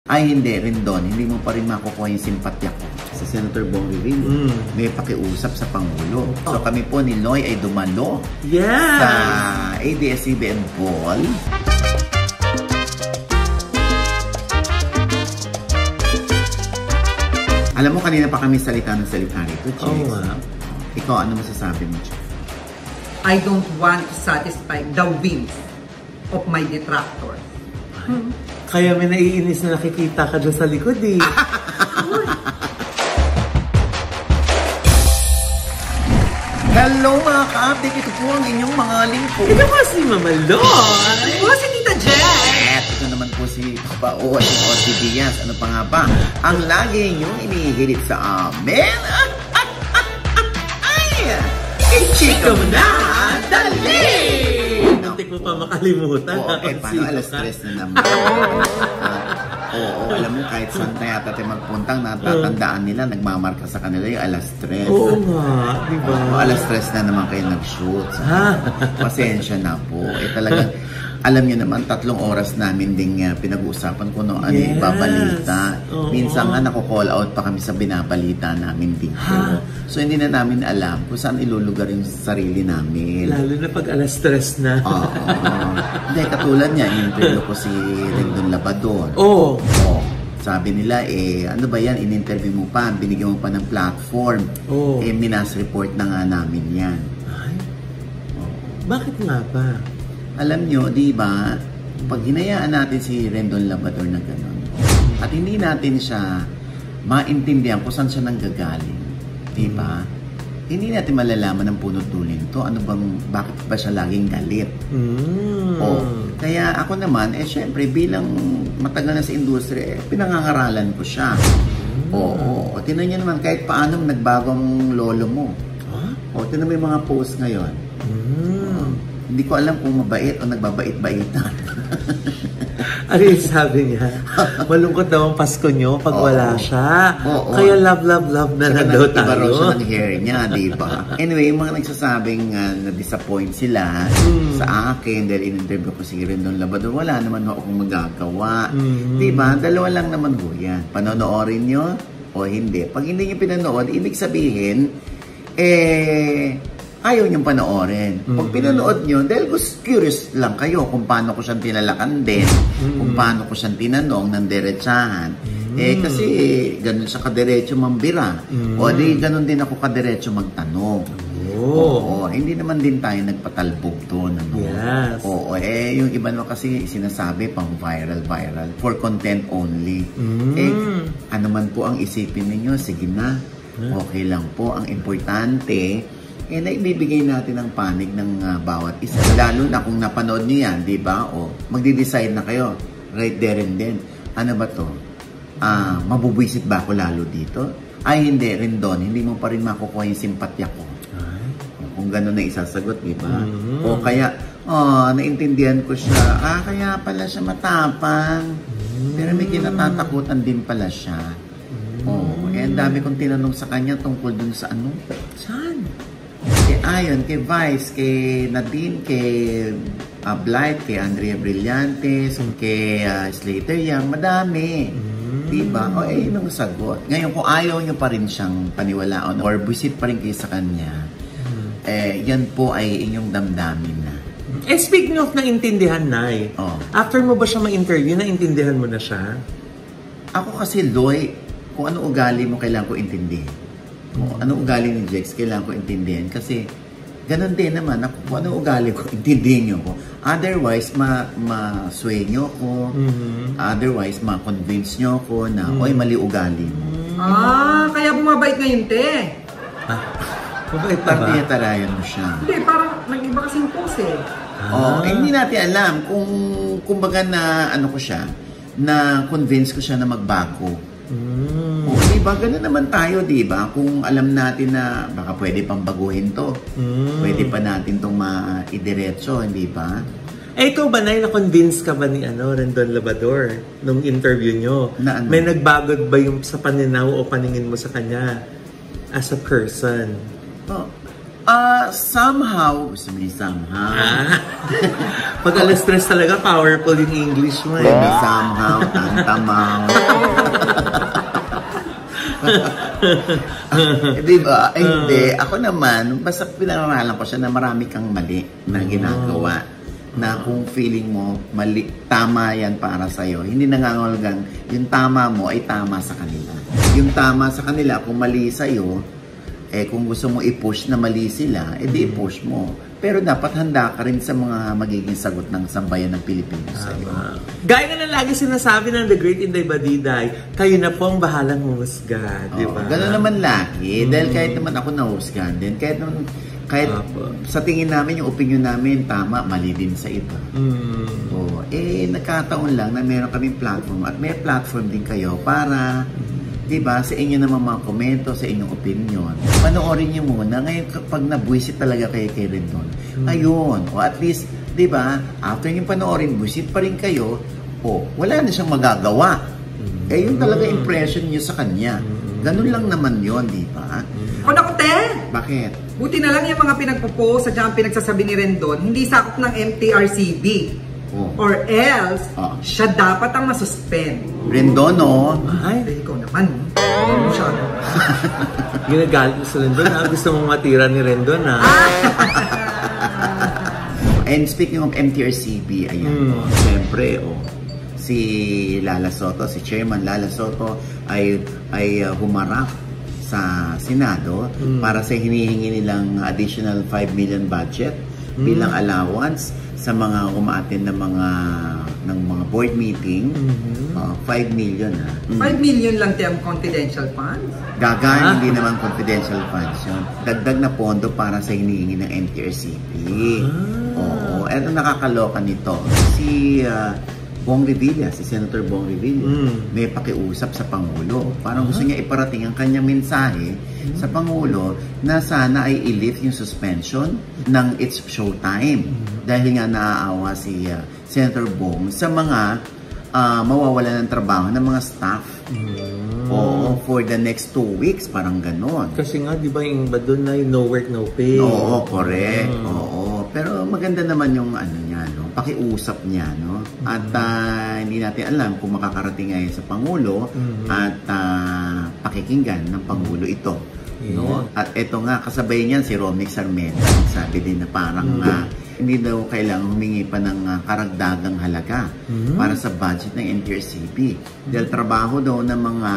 Ay hindi rin doon, hindi mo pa rin makukuha yung simpatya ko sa Senator Bong Revilla. May pakiusap sa Pangulo. So kami po ni Loy ay dumalo sa ABS-CBN Ball. Alam mo, kanina pa kami salita rito, Chase. Oo nga. Ikaw, ano masasabi mo, Chase? I don't want to satisfy the whims of my detractors. Kaya may naiinis na nakikita ka dyan sa likod eh. Hello mga ka-update! Ito po ang inyong mga lingkod. Ito po si Mama Loy. Ito si Tita Jen. Ito naman po si Papa O at si Diaz. Ano pa nga ba? Ang lagi niyong inihirit sa amin. Ay! Ichika mo na! Dali! Muntik mo pa makalimutan. Oo, paano alas 3 na naman? Oo, alam mo, kahit saan na yata tayo magpuntang, natatandaan nila, nagmamarka sa kanila yung alas 3. Oo nga, diba? Alas 3 na naman kayo nag-shoot. Pasensya na po. Talagang, alam niyo naman, 3 oras namin din pinag-uusapan kung ano ibabalita. Minsan nga nako-call out pa kami sa binabalita namin dito. So hindi na namin alam kung saan ilulugar yung sarili namin. Lalo na pag alas 3 na. Hindi, katulad niya, in-interview ko si Rendon Labrador. Sabi nila, ano ba yan, in-interview mo pa, binigyan mo pa ng platform. Minas report na nga namin yan. Bakit nga ba? Alam nyo, di ba, pag hinayaan natin si Rendon Labrador na gano'n, at hindi natin siya maintindihan kung saan siya nanggagaling, di ba? Hindi natin malalaman ng punot dulin to. Ano bang, bakit ba siya laging galit? Kaya ako naman, syempre, bilang matagal na sa industriya, pinangangaralan ko siya. Tinan niyo naman, kahit paano nagbago ang lolo mo. Tinan mo yung mga post ngayon. Hindi ko alam kung mabait o nagbabait-baitan. Ano yung sabi niya? Malungkot daw ang Pasko nyo pag wala siya. Kaya love na daw tayo. Iba raw siya ng hair niya, di ba? Anyway, yung mga nagsasabing na-disappoint sila sa akin dahil in-interview ko si Rendon Labrador, wala naman akong magagawa. Di ba? Dalawa lang naman ho yan. Panonoorin nyo o hindi. Pag hindi nyo pinanood, ibig sabihin, ayaw niyong panoorin. Pag pinanood niyo, dahil curious lang kayo kung paano ko siyang tinalakan din, kung paano ko siyang tinanong ng diretsahan. Kasi ganun siya kadiretso mambira. O di ganun din ako kadiretso magtanong. Hindi naman din tayo nagpatalbog doon. Yes. Yung iba naman kasi sinasabi pang viral for content only. Ano man po ang isipin ninyo, sige na. Okay lang po. Ang importante, na ibibigay natin ang panig ng bawat isa. Lalo na kung napanood nyo yan, di ba? Magdi-decide na kayo. Right there and then. Ano ba to? Mabubwisit ba ako lalo dito? Ay, hindi rin doon. Hindi mo pa rin makukuha yung simpatya ko. Kung gano'n na isasagot, di ba? O kaya, naintindihan ko siya. Kaya pala siya matapang. Pero may kinatatakutan din pala siya. Ang dami kong tinanong sa kanya tungkol dun sa ano. Saan? Kay Ayon, kay Vice, kay Nadine, kay Blight, kay Andrea Brillantes, kay Slater Young, madami. Diba? Yun ang sagot. Ngayon, kung ayaw nyo pa rin siyang paniwalaan or busit pa rin kayo sa kanya, yan po ay inyong damdamin na. Speaking of naintindihan, Nay, after mo ba siya ma-interview, naintindihan mo na siya? Ako kasi, Loy, kung ano ugali mo, kailangan ko intindihin. Kung ano ugali ni Jex, kailangan ko intindihin. Kasi, ganun din naman, kung ano ugali ko, intindihin nyo ko. Otherwise, ma-sway nyo ko. Otherwise, ma-convince nyo ko na, mali ugali mo. Kaya bumabait ngayon, te. Mabait pa ba? Tarayan mo siya. Hindi, parang nag-iba kasing pose hindi natin alam kung baga na, ano ko siya, na convince ko siya na magbago. Diba? Ganun naman tayo, diba? Kung alam natin na baka pwede pang baguhin to. Pwede pa natin itong maidiretso, hindi ba? Ikaw ba, Nay, na-convince ka ba ni Rendon Labrador nung interview nyo? Na ano? May nagbagod ba yung sa paninaw o paningin mo sa kanya as a person? Somehow, Pag alas stress talaga, powerful yung English mo eh. Somehow, tantamaw. Diba? Hindi. Ako naman, basta pinangalan ko siya na marami kang mali na ginagawa. Na kung feeling mo, mali, tama yan para sa'yo. Hindi nangangalagang yung tama mo ay tama sa kanila. Yung tama sa kanila, kung mali sa'yo, kung gusto mo i-push na mali sila, di i-push mo. Pero dapat handa ka rin sa mga magiging sagot ng sambayan ng Pilipino sa'yo. Gaya na lagi sinasabi ng The Great Inday Badiday, kayo na po ang bahalang humusga, di ba? Gano'n naman lagi. Dahil kahit naman ako nahusgan din, kahit sa tingin namin, yung opinion namin, tama, mali din sa iba. Nagkataon lang na meron kaming platform at may platform din kayo para, diba, sa inyo naman mga komento, sa inyong opinion. Panoorin nyo muna. Ngayon, kapag nabuisit talaga kayo kay Rendon, ayun, o at least, diba, after yung panoorin, buisit pa rin kayo, wala na siyang magagawa. Yun talaga impression nyo sa kanya. Ganun lang naman yun, diba? O naku, te! Bakit? Buti na lang yung mga pinagpo-post at yung pinagsasabi ni Rendon, hindi sakop ng MTRCB. Or else, siya dapat ang masuspend. Rendon, Ay, ikaw naman. Masyado. Ginagalit mo sa Rendon, ha? Gusto mong matira ni Rendon, ha? And speaking of MTRCB, ayan, siyempre, si Lala Soto, si Chairman Lala Soto ay humarap sa Senado para sa hinihingi nilang additional 5 million budget bilang allowance sa mga umaattend ng mga board meeting. 5 million 5 million lang tiyang confidential funds? Hindi naman confidential funds yun. Dagdag na pondo para sa hinihingi ng MTRCP. Eto nakakaloka nito. Si Bong Revilla, si Senator Bong Revilla, may pakiusap sa Pangulo. Parang gusto niya iparating ang kanyang mensahe sa Pangulo na sana ay i-lift yung suspension ng It's Showtime. Dahil nga naaawa si Senator Bong sa mga mawawala ng trabaho ng mga staff. For the next 2 weeks, parang ganon. Kasi nga, di ba yung iba doon na no work, no pay? Oo, correct. Pero maganda naman yung niya, pakiusap niya, At hindi natin alam kung makakarating ngayon sa Pangulo at pakikinggan ng Pangulo ito. At ito nga, kasabay niyan si Romix Sarmenta. Sabi din na parang hindi daw kailangan humingi pa ng karagdagang halaga para sa budget ng MTRCB. Dahil trabaho daw ng mga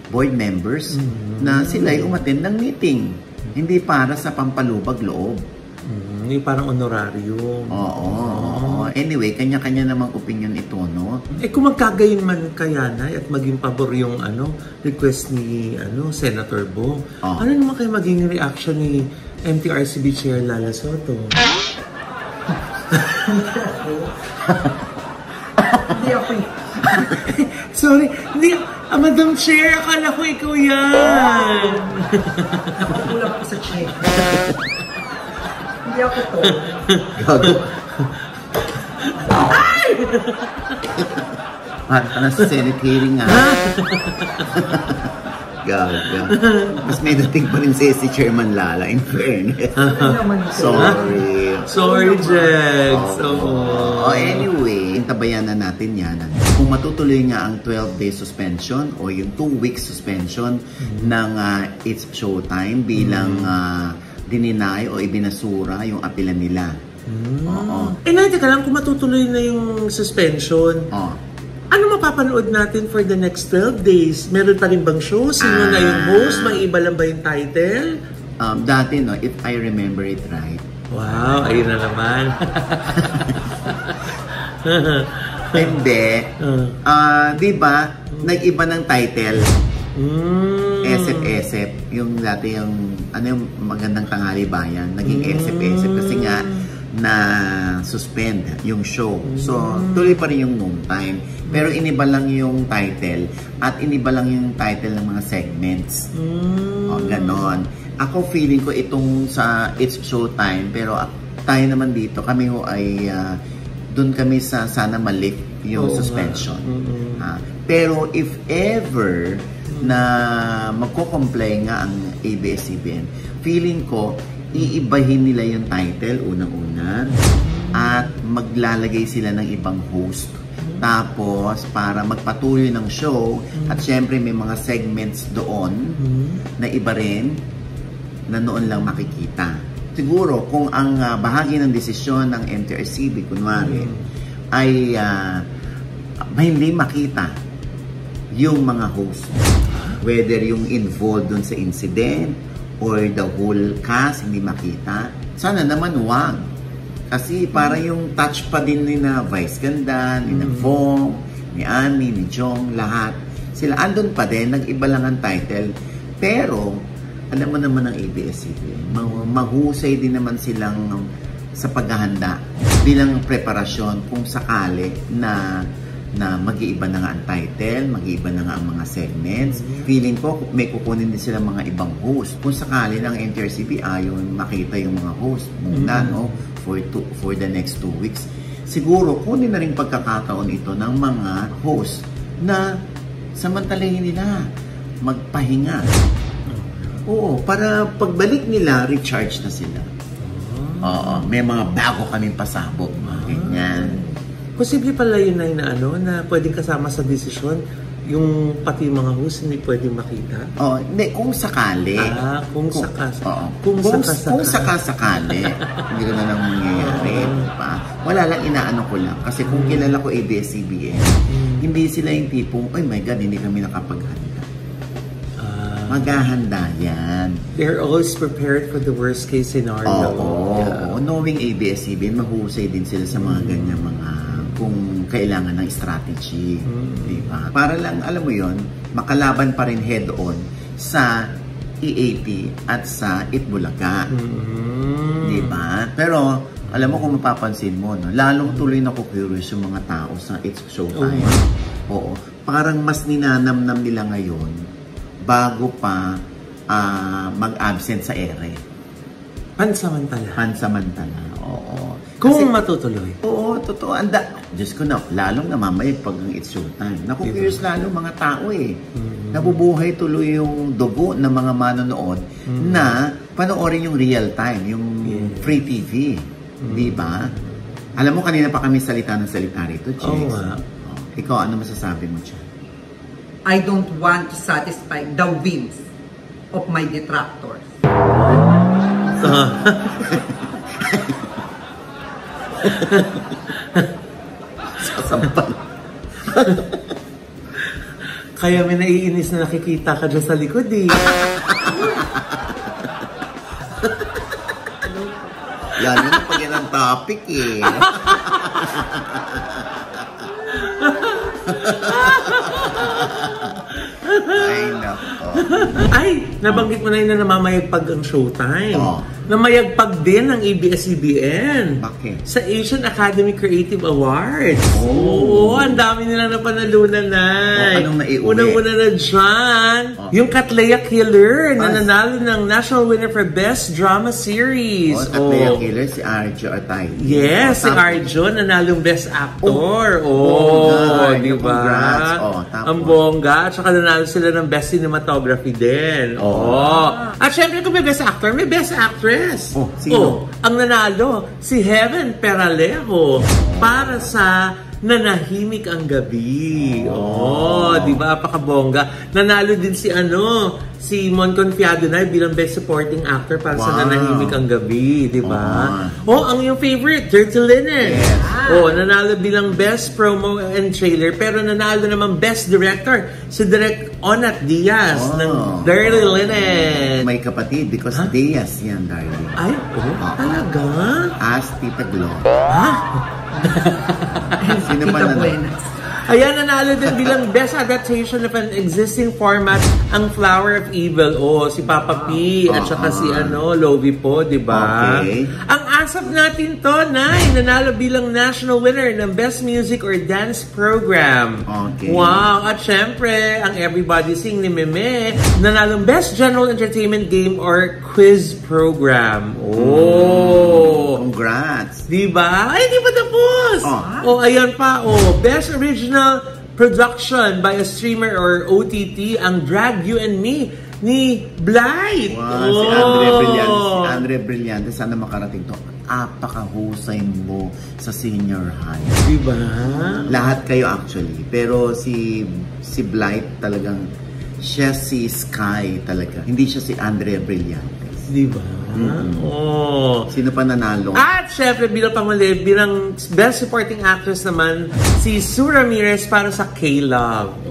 board members na sila ay umattend ng meeting. Hindi para sa pampalubag loob. Yung parang honorarium. Anyway, kanya-kanya namang opinion ito, kung magkagayon man kaya na at maging pabor yung request ni Senator Bong, ano naman kayo maging reaction ni MTRCB Chair Lala Soto? Hindi ako Sorry, hindi. Madam Chair, akala ko ikaw yan. Nakukulang ako sa chair. Hindi ako to. Gago. Parang ka na sa Senate hearing, Gaga. Mas may dating pa rin si Chairman Lala, in fairness. Sorry, Jex. Anyway, tabayan na natin yan. Kung matutuloy nga ang 12-day suspension o yung 2-week suspension ng It's Showtime bilang dininay o ibinasura yung apela nila. Teka lang, kung matutuloy na yung suspension, ano mapapanood natin for the next 12 days? Meron pa rin bang show? Sino na yung host? May iba lang ba yung title? Dati, if I remember it right. Wow, ayun na naman. Hindi. Di ba, nag-iba ng title. SF. Yung dati yung, yung magandang tanghali bayan, naging SF kasi nga, na suspend yung show. So, tuloy pa rin yung noontime. Pero iniba lang yung title at iniba lang yung title ng mga segments. Ganon. Ako feeling ko itong sa It's Showtime, pero tayo naman dito, kami ho ay dun kami sa sana malift yung suspension. Pero if ever na magko-complain nga ang ABS-CBN, feeling ko iibahin nila yung title unang-una. At maglalagay sila ng ibang host. Tapos, para magpatuloy ng show, at syempre may mga segments doon na iba rin na noon lang makikita. Siguro, kung ang bahagi ng desisyon ng MTRCB, kunwari, ay hindi makita yung mga host, whether yung involved dun sa incident or the whole cast hindi makita, sana naman wag. Kasi para yung touch pa din ni na Vice Ganda, ni na Vong, ni Annie, ni Jong, lahat. Sila andun pa din, nag-iba lang ang title. Pero, alam mo naman ng ABS-CBN, mahusay din naman silang sa paghahanda bilang preparasyon kung sakali na mag-iiba na nga ang title, mag-iiba na nga ang mga segments. Feeling ko, may kukunin din sila mga ibang host. Kung sakali ng MTRCB ayaw makita yung mga host muna, no? For the next 2 weeks. Siguro, kunin na rin pagkakataon ito ng mga host na samantalahin nila magpahinga. Oo, para pagbalik nila, recharge na sila. Oo, may mga bago kaming pasabog, ganyan. Posible pala yun na na pwedeng kasama sa desisyon, yung pati mga host hindi pwedeng makita? Hindi, kung sakali. Kung sakasakali. Hindi ko na lang mangyayari. Wala lang, inaano ko lang. Kasi kung kilala ko ABS-CBN, hindi sila yung tipong, oh my God, hindi kami nakapaghanda. Maghahanda yan. They're always prepared for the worst case scenario. Knowing ABS-CBN, mahusay din sila sa mga ganyan mga kung kailangan ng strategy. Diba? Para lang, alam mo yon, makalaban pa rin head-on sa EAP at sa Itbulaga. Diba? Pero, alam mo kung mapapansin mo, no, lalong tuloy na curious yung mga tao sa It's Showtime. Oo. Parang mas ninanamnam nila ngayon bago pa mag-absent sa ere. Pansamantala. Oo. Kung matutuloy. Oo, totoo. Diyos ko na, lalong namamayag pag ang It's Showtime. Naku-curious lalo mga tao eh. Nabubuhay tuloy yung dugo ng mga manonood na panoorin yung real time, yung free TV. Di ba? Alam mo, kanina pa kami salita rito, Chicks. Oo nga. Ikaw, ano masasabi mo dyan? I don't want to satisfy the whims of my detractors. Sasampal. Kaya may naiinis na nakikita ka dyan sa likod eh. Lalo na pag yan ang topic eh. Ay, nako. Ay, nabanggit mo na yun na namamayagpag ang Showtime. Namayagpag din ang ABS-CBN. Bakit? Sa Asian Academy Creative Awards. Ang dami nila na panalunan na. Anong naiuwi? Unang-una na dyan, yung Katleya Killer na nanalo ng national winner for Best Drama Series. Katleya Killer, si Arjo Atay. Yes, si Arjo nanalong Best Actor. Di ba? Congrats. Ang bongga. At saka nanalo sila ng Best Cinematography din. At syempre kung may Best Actor, may Best Actress. Sino? Ang nanalo, si Heaven Peralejo para sa Nanahimik ang Gabi. Di ba? Apakabongga. Nanalo din si Mon Confiado na bilang Best Supporting Actor para sa Nanahimik ang Gabi. Di ba? Ang yung favorite, Dirty Linen. Nanalo bilang Best Promo and Trailer. Pero nanalo naman Best Director si Direk Onat Diaz ng Dirty Linen. May kapatid because Diaz yan, darling. Ay, talaga? As Tita Glo. Sino pa na? Ayan, nanalo din bilang Best Adaptation of an Existing Format ang Flower of Evil. Si Papa P at saka si Lovie po, di ba? Okay. Ang ASAP natin to, Nay, nanalo bilang national winner ng Best Music or Dance Program. Okay. Wow! At syempre, ang Everybody Sing ni Meme, nanalong Best General Entertainment Game or Quiz Program. Congrats! Di ba? Ay, di pa tapos! Ayan pa. Best Original Production by a Streamer or OTT, ang Drag You and Me ni Blythe. Wow, si Andre Brillantes. Si Andre Brillantes, sana makarating to. Apakahusay mo sa senior high. Diba? Lahat kayo actually. Pero si Blythe talagang, siya si Sky talaga. Hindi siya si Andre Brillantes. Diba? Oh. Sino pa nanalo? At syempre, bilang pamuli, bilang Best Supporting Actress naman, si Sue Ramirez para sa K-Love.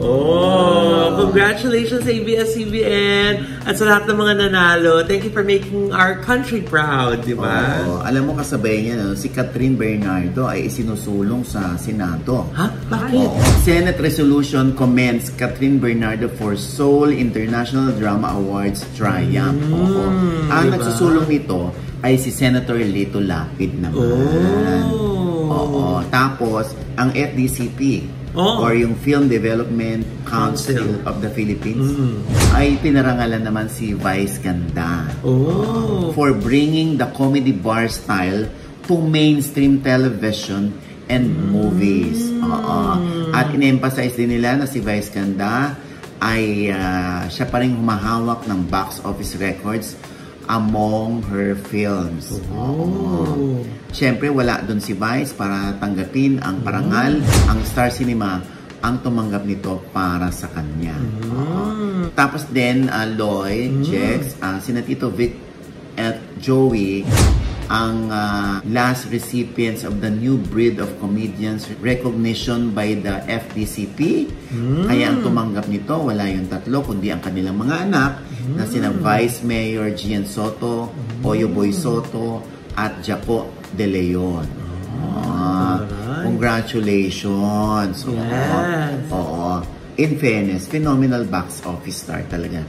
Congratulations ABS-CBN at sa lahat ng mga nanalo. Thank you for making our country proud, di ba? Alam mo, kasabay niya, no? Si Catherine Bernardo ay isinusulong sa Senado. Ha? Bakit? Senate resolution commends Catherine Bernardo for Seoul International Drama Awards triumph. Ang nagsusulong nito ay si Senator Lito Lapid naman. Tapos, ang FDCP or yung Film Development Council of the Philippines ay pinarangalan naman si Vice Ganda for bringing the comedy bar style to mainstream television and movies. At in-emphasize din nila na si Vice Ganda ay siya pa rin humahawak ng box office records among her films. Siyempre, wala doon si Vice para tanggapin ang parangal. Ang Star Cinema ang tumanggap nito para sa kanya. Tapos din, Loy, Jex, sina Tito Vic at Joey, ang last recipients of the new breed of comedians recognition by the FDCP. Kaya ang tumanggap nito, wala yung tatlo, kundi ang kanilang mga anak na sina Vice Mayor Gian Soto, Oyo Boy Soto, at Jaco De Leon. Congratulations! Yes. In fairness, phenomenal box office star talaga.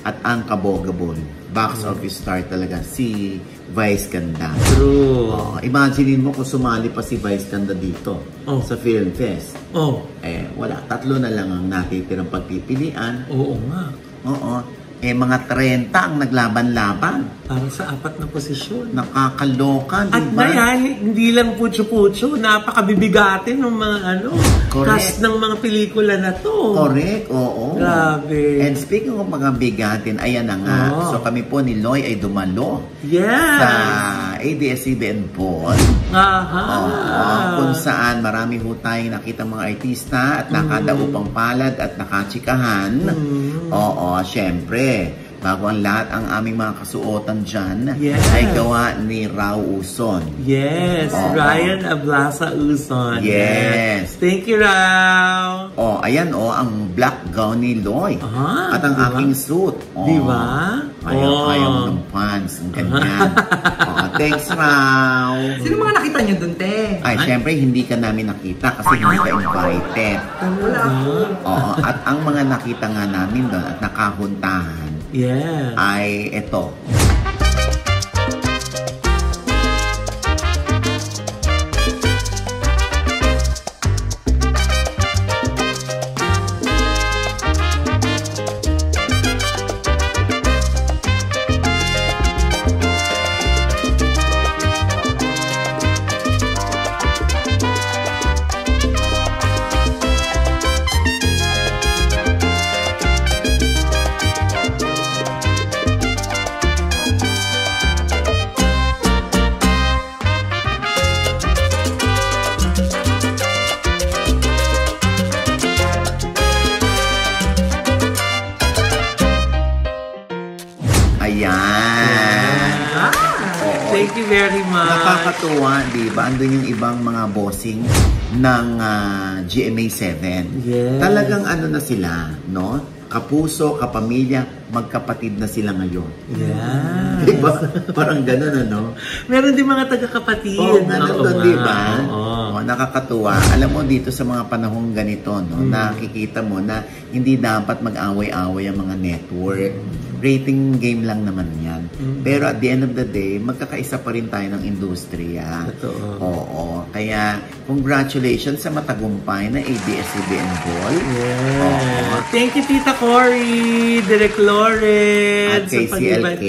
At ang kabogabon, box office star talaga si Vice Ganda. True. Imaginein mo kung sumali pa si Vice Ganda dito sa Film Fest. Wala. 3 na lang ang natitirang pagpipilian. Oo nga. Mga 30 ang naglaban-laban. Para sa 4 na posisyon. Nakakaloka, At diba? hindi lang putyo-putyo, napakabibigatin ng mga cast ng mga pelikula na to. Correct, oo. Grabe. And speaking of mga bigatin, ayan na nga. So kami po ni Loy ay dumalo sa ABS-CBN Ball. Kung saan marami ho tayong nakita mga artista at nakadaupang palad at nakachikahan. Syempre. Bago ang lahat, ang aming mga kasuotan dyan ay gawa ni Rao Uson. Yes, Ryan Ablasa Uson. Yes. Thank you, Rao. Ayan ang black gown ni Loy. At ang aking suit. Diba? Ayaw ng pants. Ang ganyan. Thanks, Rao. Sino mga nakita niyo dun, te? Ay, syempre, hindi ka namin nakita kasi hindi ka invited. Wala ako. At ang mga nakita nga namin doon at nakahuntahan ay ito. Thank you very much. Nakakatuwa, di ba? Andun yung ibang mga bossing ng GMA7. Yes. Talagang na sila, no? Kapuso, kapamilya, magkapatid na sila ngayon. Yeah. Diba? Parang gano'n, ano? Meron din mga taga-kapatid. Ganun, diba? Nakakatuwa. Alam mo, dito sa mga panahong ganito, no, nakikita mo na hindi dapat mag-away-away ang mga network. Rating game lang naman yan. Pero at the end of the day, magkakaisa pa rin tayo ng industriya. Totoo. Oo. Kaya congratulations sa matagumpay na ABS-CBN Ball. Yeah. Thank you, Tita Cory, Direk Lawrence. At kay CLK.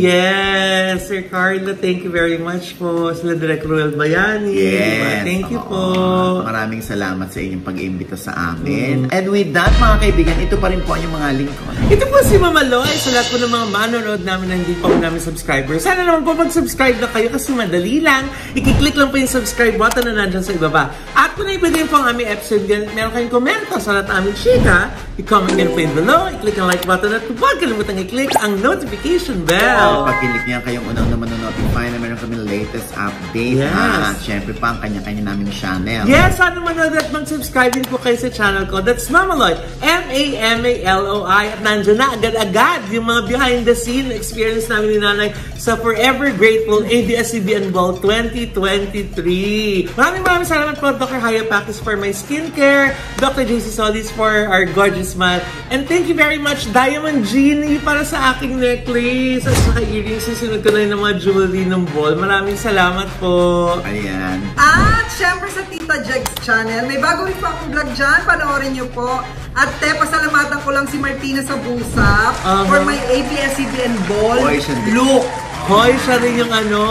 Yes, Sir Carlo, thank you very much po. Sila Direk Ruel Bayani. Yes. Thank you po. Maraming salamat sa inyong pag-imbita sa amin. And with that, mga kaibigan, ito pa rin po ang yung mga lingkod. Ito po si Mama Loy. Sa lahat po ng mga manonood namin na hindi pa po namin subscribers. Sana naman po mag-subscribe na kayo kasi madali lang. I-click lang po yung subscribe button na nandyan sa ibaba. At kung naipagin po ang aming episode, meron kayong komento sa lahat aming chika, i-comment nyo po yun below, i-click ang like button at huwag kalimutan i-click ang notification bell. Pag-click niya kayong unang naman notify na meron kami latest update. Yes. At syempre pa ang kanya-kanya naming channel. Yes, sana manood at mag-subscribe din po kayo sa channel ko. That's Mama Loy, M-A-M-A-L-O-I. At nandiyan na agad-agad yung mga behind the scene experience namin ni Nanay sa Forever Grateful ABS-CBN Ball 2023. Maraming salamat po, Dr. Hayapakis for my skincare, Dr. JC Solis for our gorgeous smile, and thank you very much, Diamond Genie, para sa aking necklace at saka earrings. Susunod ko na yung mga jewelry ng ball. Maraming salamat po. Ayan. At syempre sa Tita Jegs channel, may bago rin po akong vlog dyan. Panoorin nyo po. At pasalamatan ko lang si Martina sa Busap for my ABS-CBN Ball look. Hoy, siya rin yung ano.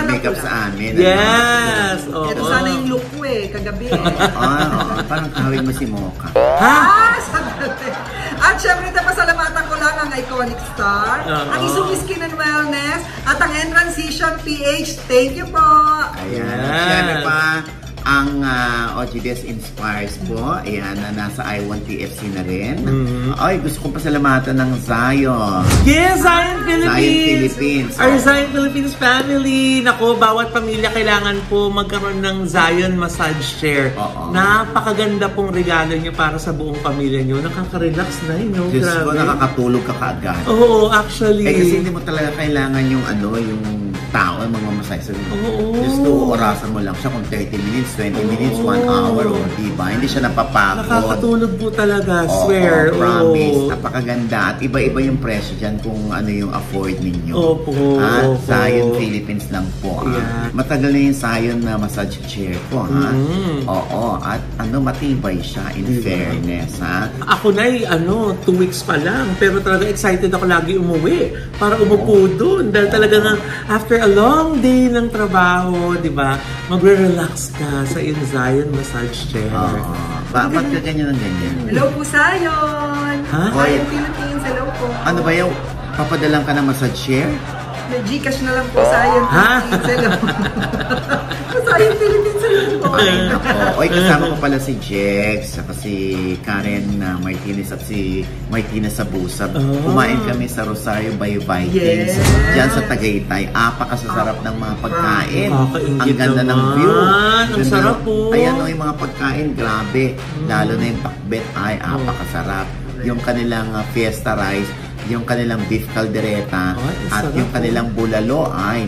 Makeup sa amin. Yes. Ito sana yung look ko kagabi parang kahawin mo si Mocha. Ha? At syempre, pasalamatan ko lang ang Iconic Star, ang Isumi Skin and Wellness, at ang N-Transition PH. Thank you po! Ayan. Syempre pa, ang OGBS Inspires po, ayan, na nasa I1TFC na rin. Ay, gusto kong pasalamatan ng Zion. Yes, Zion Philippines! Zion Philippines. Our Zion Philippines family. Nako, bawat pamilya kailangan po magkaroon ng Zion massage chair. Napakaganda pong regalo nyo para sa buong pamilya nyo. Nakaka-relax na yun, no? Diyos ko, nakakatulog ka kaagad. Oo, actually. Kasi hindi mo talaga kailangan yung yung tao, magmamassage sa Just to orasan mo lang siya kung 30 minutes, 20 minutes, 1 hour, o diba? Hindi siya napapagod. Nakakatulog po talaga, swear. Promise. Napakaganda. At iba-iba yung presyo dyan kung ano yung afford ninyo. Opo. Zion Philippines lang po. Matagal na yung Zion na massage chair ko. Oo. At matibay siya in fairness. Ako na 2 weeks pa lang. Pero talaga excited ako lagi umuwi para umupo doon. Dahil talaga after a long day ng trabaho, di ba, magre-relax ka sa Zion massage chair. Ba't ka ganyan ng ganyan? Hello po, Zion! Zion Philippines, hello po. Ano ba yung papadalang ka ng massage chair? Gcash na lang po, Zion Philippines, hello. Zion Philippines, hello po. Oy, kasama ko pala si Jex, saka si Karen Martinez at si Martinez sa Busab. Kumain kami sa Rosario by Vikings. Diyan sa Tagaytay. Apakasasarap ng mga pagkain. Ang ganda ng view. Ang sarap po. Ayan yung mga pagkain, grabe. Lalo na yung pakbet, ay apakasarap. Yung kanilang fiesta rice, yung kanilang beef caldereta, at yung kanilang bulalo ay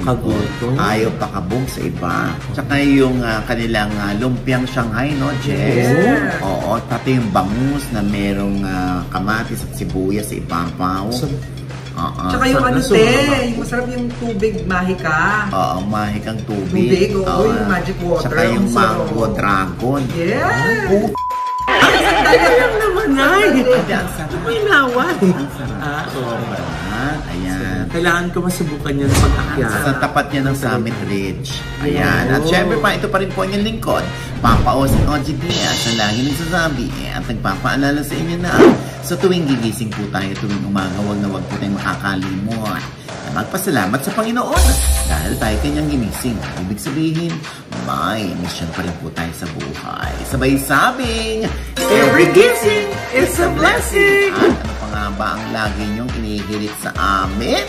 ayaw pakabog sa iba. Tsaka yung kanilang lumpiang Shanghai, no, Jess? Oo, pati yung bangus na merong kamatis at sibuyas sa ibabaw. Tsaka yung yung masarap yung tubig, mahika. Mahikang tubig. Yung magic water. Tsaka yung mango dragon. Yeah! Kaya lang naman, Nay. May naway. Ang sarap. Ayan. Kailangan ko masubukan yan pag-akyat. Sa tapat niya ng Summit Ridge. Ayan. At syempre pa, ito pa rin po ang inyong lingkod. Papa Osing OGBS na lagi nagsasabi at nagpapaalala sa inyo na sa tuwing gigising po tayo, tuwing umaga, wag na wag po tayong makakalimot. Magpasalamat sa Panginoon dahil tayo kanyang ginising. Ibig sabihin, may mission pa rin po tayo sa buhay. Sabay sabing, every gising is a blessing! At ano pa nga ba ang lagi niyong inihirit sa amin?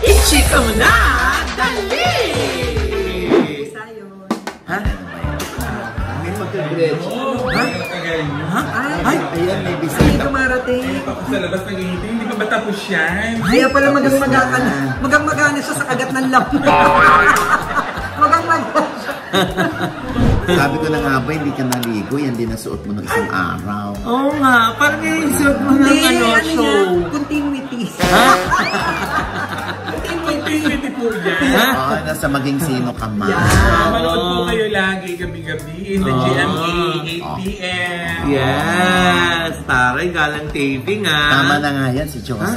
Ichika mo na! Dali! Ha? Ano ba yan? May pagka-grudge. Ay, ayan, may Hindi bisita. dumarating. Sa labas nag-iintay, hindi pa ba tapos yan? Kaya pala magang-magana siya sa kagat ng lamp. Magang-magana siya. Sabi ko na nga ba, hindi ka naligo, yan din nasuot mo ng isang araw. Oo nga, parang yung isuot mo ng show. Continuity. Ha? Continuity po po yan. Oo, nasa maging sino ka man. Manood po kayo lagi, gabi-gabi, sa GMA, 8 p.m. Yes! Taray, galang taping ah. Tama na nga yan si Josa.